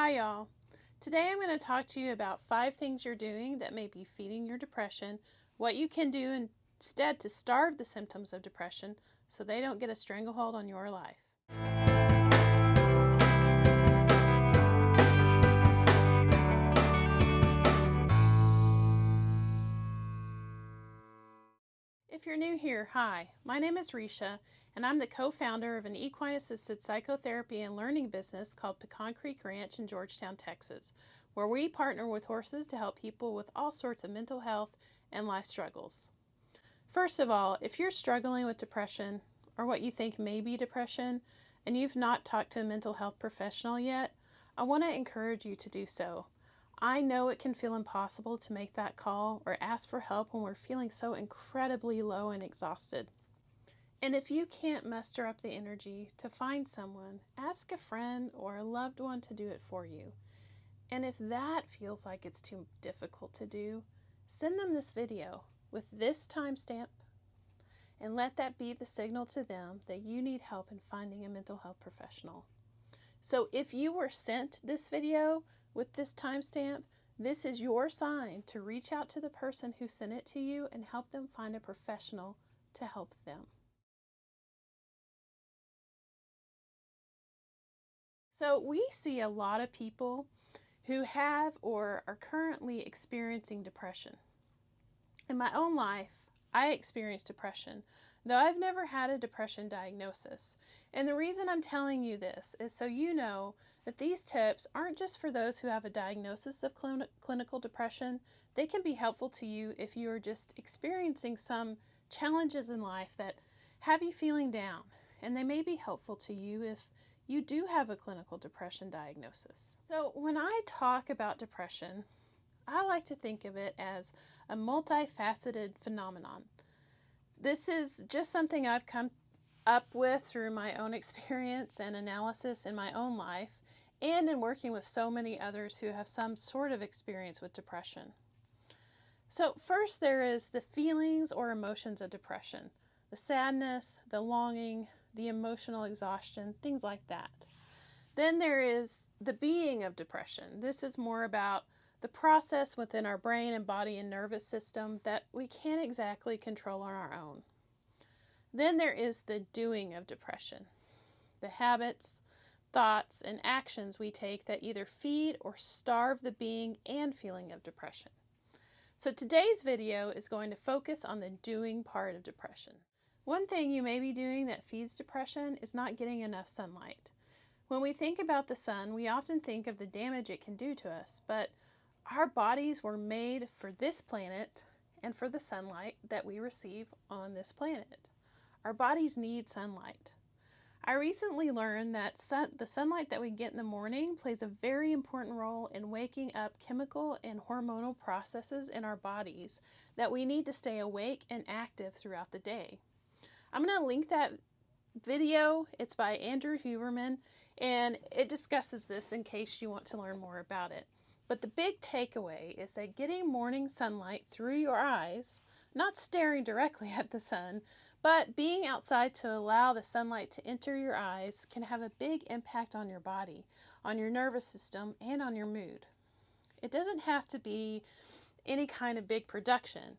Hi y'all. Today I'm going to talk to you about 5 things you're doing that may be feeding your depression, what you can do instead to starve the symptoms of depression so they don't get a stranglehold on your life. If you're new here, hi, my name is Risha, and I'm the co-founder of an equine-assisted psychotherapy and learning business called Pecan Creek Ranch in Georgetown, Texas, where we partner with horses to help people with all sorts of mental health and life struggles. First of all, if you're struggling with depression, or what you think may be depression, and you've not talked to a mental health professional yet, I want to encourage you to do so. I know it can feel impossible to make that call or ask for help when we're feeling so incredibly low and exhausted. And if you can't muster up the energy to find someone, ask a friend or a loved one to do it for you. And if that feels like it's too difficult to do, send them this video with this timestamp and let that be the signal to them that you need help in finding a mental health professional. So if you were sent this video with this timestamp, this is your sign to reach out to the person who sent it to you and help them find a professional to help them. So we see a lot of people who have or are currently experiencing depression. In my own life, I experienced depression, though I've never had a depression diagnosis. And the reason I'm telling you this is so you know that these tips aren't just for those who have a diagnosis of clinical depression. They can be helpful to you if you are just experiencing some challenges in life that have you feeling down. And they may be helpful to you if you do have a clinical depression diagnosis. So when I talk about depression, I like to think of it as a multifaceted phenomenon. This is just something I've come up with through my own experience and analysis in my own life and in working with so many others who have some sort of experience with depression. So first there is the feelings or emotions of depression, the sadness, the longing, the emotional exhaustion, things like that. Then there is the being of depression. This is more about the process within our brain and body and nervous system that we can't exactly control on our own. Then there is the doing of depression, the habits, thoughts, and actions we take that either feed or starve the being and feeling of depression. So today's video is going to focus on the doing part of depression. One thing you may be doing that feeds depression is not getting enough sunlight. When we think about the sun, we often think of the damage it can do to us, but our bodies were made for this planet and for the sunlight that we receive on this planet. Our bodies need sunlight. I recently learned that the sunlight that we get in the morning plays a very important role in waking up chemical and hormonal processes in our bodies that we need to stay awake and active throughout the day. I'm going to link that video. It's by Andrew Huberman, and it discusses this in case you want to learn more about it. But the big takeaway is that getting morning sunlight through your eyes, not staring directly at the sun, but being outside to allow the sunlight to enter your eyes can have a big impact on your body, on your nervous system, and on your mood. It doesn't have to be any kind of big production,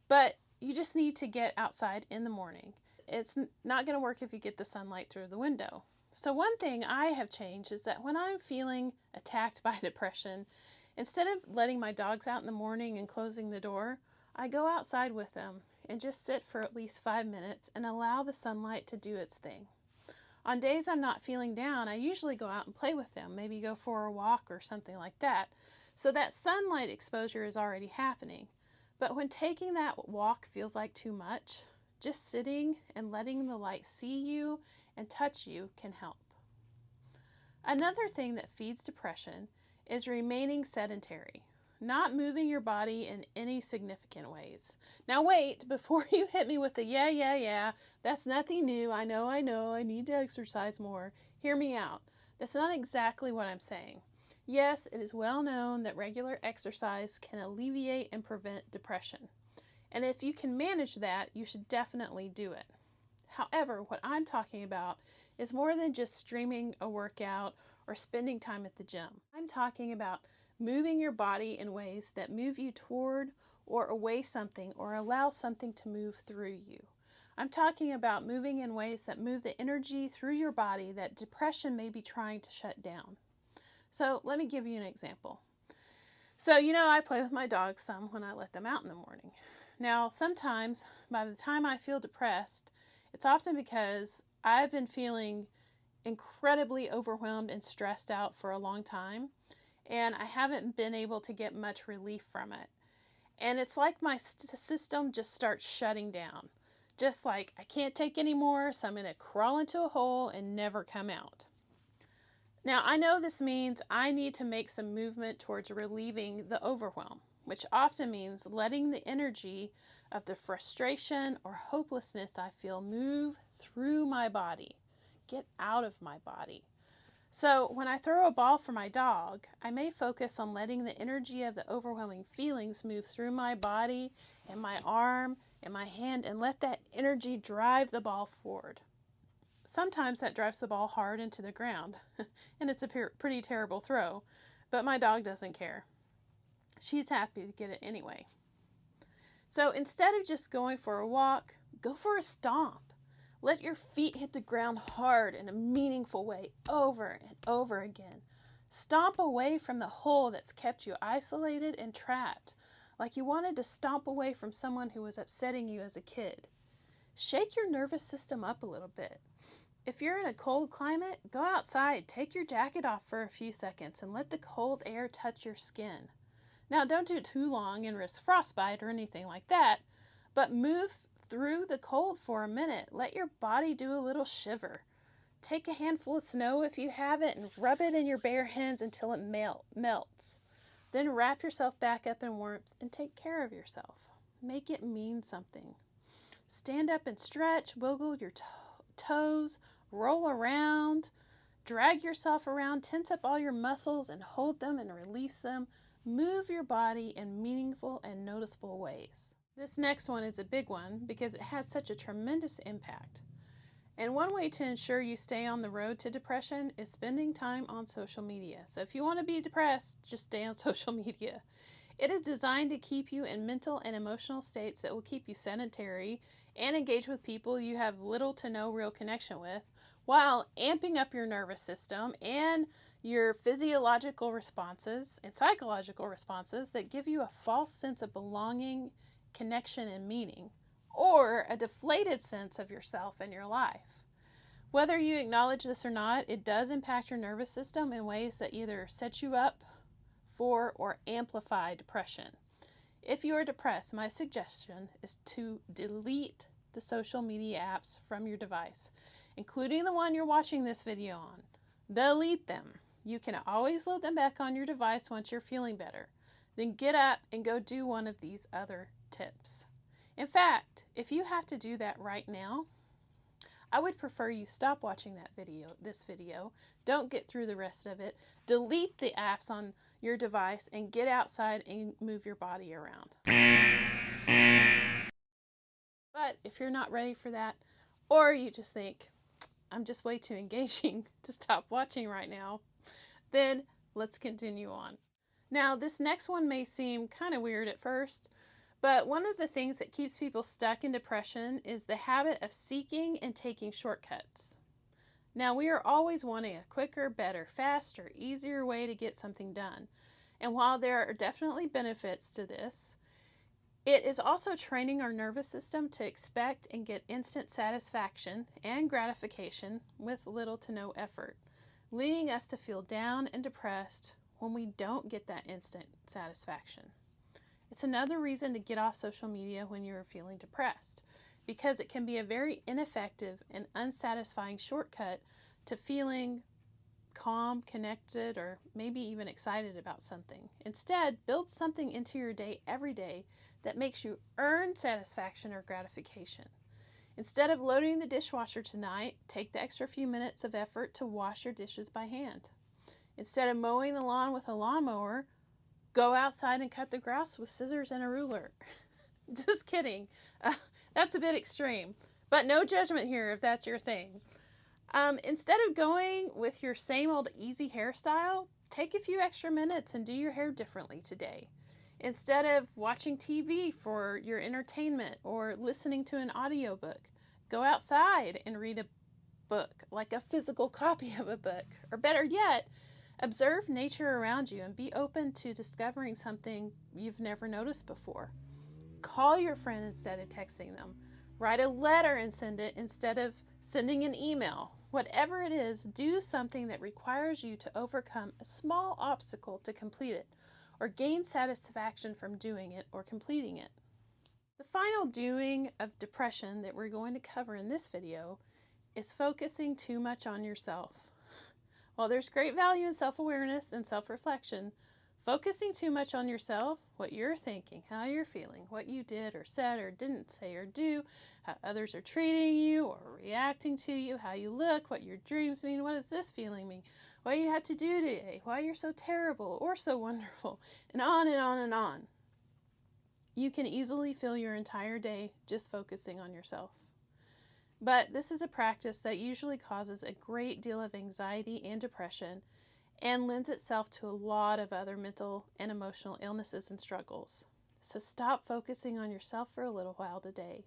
but you just need to get outside in the morning. It's not going to work if you get the sunlight through the window. So one thing I have changed is that when I'm feeling attacked by depression, instead of letting my dogs out in the morning and closing the door, I go outside with them and just sit for at least 5 minutes and allow the sunlight to do its thing. On days I'm not feeling down, I usually go out and play with them, maybe go for a walk or something like that. So that sunlight exposure is already happening. But when taking that walk feels like too much, just sitting and letting the light see you and touch you can help. Another thing that feeds depression is remaining sedentary, not moving your body in any significant ways. Now wait, before you hit me with the yeah, that's nothing new, I know, I need to exercise more. Hear me out. That's not exactly what I'm saying. Yes, it is well known that regular exercise can alleviate and prevent depression. And if you can manage that, you should definitely do it. However, what I'm talking about is more than just streaming a workout or spending time at the gym. I'm talking about moving your body in ways that move you toward or away something or allow something to move through you. I'm talking about moving in ways that move the energy through your body that depression may be trying to shut down. So let me give you an example. So, I play with my dogs some when I let them out in the morning. Now, sometimes by the time I feel depressed, it's often because I've been feeling incredibly overwhelmed and stressed out for a long time, and I haven't been able to get much relief from it. And it's like my system just starts shutting down. Just like, I can't take any more, so I'm going to crawl into a hole and never come out. Now, I know this means I need to make some movement towards relieving the overwhelm, which often means letting the energy of the frustration or hopelessness I feel move through my body, get out of my body. So when I throw a ball for my dog, I may focus on letting the energy of the overwhelming feelings move through my body and my arm and my hand and let that energy drive the ball forward. Sometimes that drives the ball hard into the ground, and it's a pretty terrible throw, but my dog doesn't care. She's happy to get it anyway. So instead of just going for a walk, go for a stomp. Let your feet hit the ground hard in a meaningful way over and over again. Stomp away from the hole that's kept you isolated and trapped, like you wanted to stomp away from someone who was upsetting you as a kid. Shake your nervous system up a little bit. If you're in a cold climate, go outside, take your jacket off for a few seconds, and let the cold air touch your skin. Now, don't do it too long and risk frostbite or anything like that, but move through the cold for a minute. Let your body do a little shiver. Take a handful of snow if you have it and rub it in your bare hands until it melts. Then wrap yourself back up in warmth and take care of yourself. Make it mean something. Stand up and stretch, wiggle your toes, roll around, drag yourself around, tense up all your muscles and hold them and release them. Move your body in meaningful and noticeable ways. This next one is a big one because it has such a tremendous impact. And one way to ensure you stay on the road to depression is spending time on social media. So if you want to be depressed, just stay on social media. It is designed to keep you in mental and emotional states that will keep you sedentary and engage with people you have little to no real connection with, while amping up your nervous system and your physiological responses and psychological responses that give you a false sense of belonging, connection, and meaning, or a deflated sense of yourself and your life. Whether you acknowledge this or not, it does impact your nervous system in ways that either set you up for or amplify depression. If you are depressed, my suggestion is to delete the social media apps from your device, including the one you're watching this video on. Delete them. You can always load them back on your device once you're feeling better. Then get up and go do one of these other tips. In fact, if you have to do that right now, I would prefer you stop watching this video. Don't get through the rest of it. Delete the apps on your device and get outside and move your body around. But if you're not ready for that, or you just think, I'm just way too engaging to stop watching right now, then let's continue on. Now, this next one may seem kind of weird at first, but one of the things that keeps people stuck in depression is the habit of seeking and taking shortcuts. Now, we are always wanting a quicker, better, faster, easier way to get something done. And while there are definitely benefits to this, it is also training our nervous system to expect and get instant satisfaction and gratification with little to no effort, leading us to feel down and depressed when we don't get that instant satisfaction. It's another reason to get off social media when you're feeling depressed, because it can be a very ineffective and unsatisfying shortcut to feeling calm, connected, or maybe even excited about something. Instead, build something into your day every day that makes you earn satisfaction or gratification. Instead of loading the dishwasher tonight, take the extra few minutes of effort to wash your dishes by hand. Instead of mowing the lawn with a lawnmower, go outside and cut the grass with scissors and a ruler. Just kidding. That's a bit extreme, but no judgment here if that's your thing. Instead of going with your same old easy hairstyle, take a few extra minutes and do your hair differently today. Instead of watching TV for your entertainment or listening to an audiobook, go outside and read a book, like a physical copy of a book. Or better yet, observe nature around you and be open to discovering something you've never noticed before. Call your friend instead of texting them. Write a letter and send it instead of sending an email. Whatever it is, do something that requires you to overcome a small obstacle to complete it, or gain satisfaction from doing it or completing it. The final doing of depression that we're going to cover in this video is focusing too much on yourself. While there's great value in self-awareness and self-reflection, focusing too much on yourself, what you're thinking, how you're feeling, what you did or said or didn't say or do, how others are treating you or reacting to you, how you look, what your dreams mean, what does this feeling mean, what you have to do today, why you're so terrible or so wonderful, and on and on and on. You can easily fill your entire day just focusing on yourself. But this is a practice that usually causes a great deal of anxiety and depression and lends itself to a lot of other mental and emotional illnesses and struggles. So stop focusing on yourself for a little while today.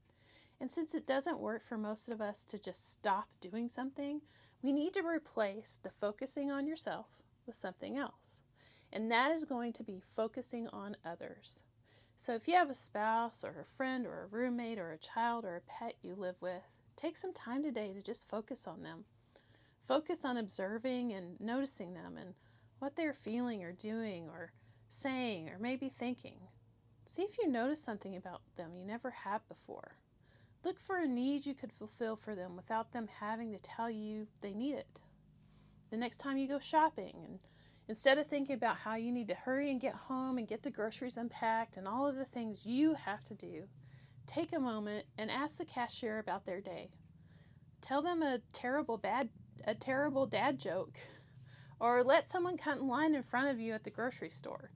And since it doesn't work for most of us to just stop doing something, we need to replace the focusing on yourself with something else. And that is going to be focusing on others. So if you have a spouse or a friend or a roommate or a child or a pet you live with, take some time today to just focus on them. Focus on observing and noticing them and what they're feeling or doing or saying or maybe thinking. See if you notice something about them you never have before. Look for a need you could fulfill for them without them having to tell you they need it. The next time you go shopping, and instead of thinking about how you need to hurry and get home and get the groceries unpacked and all of the things you have to do, take a moment and ask the cashier about their day. Tell them a terrible dad joke, or let someone cut in line in front of you at the grocery store.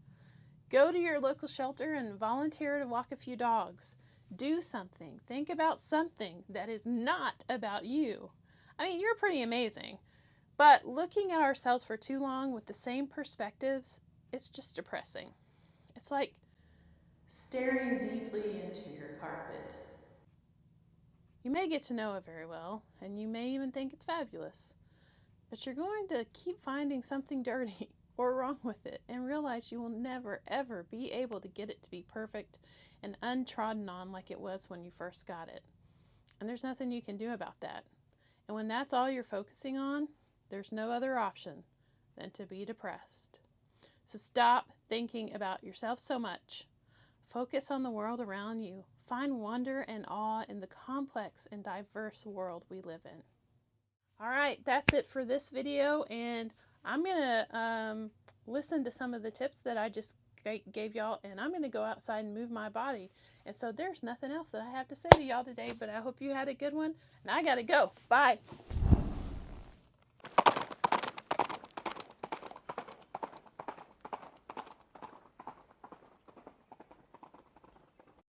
Go to your local shelter and volunteer to walk a few dogs. Do something. Think about something that is not about you. I mean, you're pretty amazing, but looking at ourselves for too long with the same perspectives, it's just depressing. It's like staring deeply into your carpet. You may get to know it very well, and you may even think it's fabulous, but you're going to keep finding something dirty or wrong with it and realize you will never, ever be able to get it to be perfect and untrodden on like it was when you first got it. And there's nothing you can do about that. And when that's all you're focusing on, there's no other option than to be depressed. So stop thinking about yourself so much. Focus on the world around you. Find wonder and awe in the complex and diverse world we live in. All right, that's it for this video, and I'm going to listen to some of the tips that I just gave y'all, and I'm going to go outside and move my body. And so there's nothing else that I have to say to y'all today, but I hope you had a good one, and I got to go. Bye.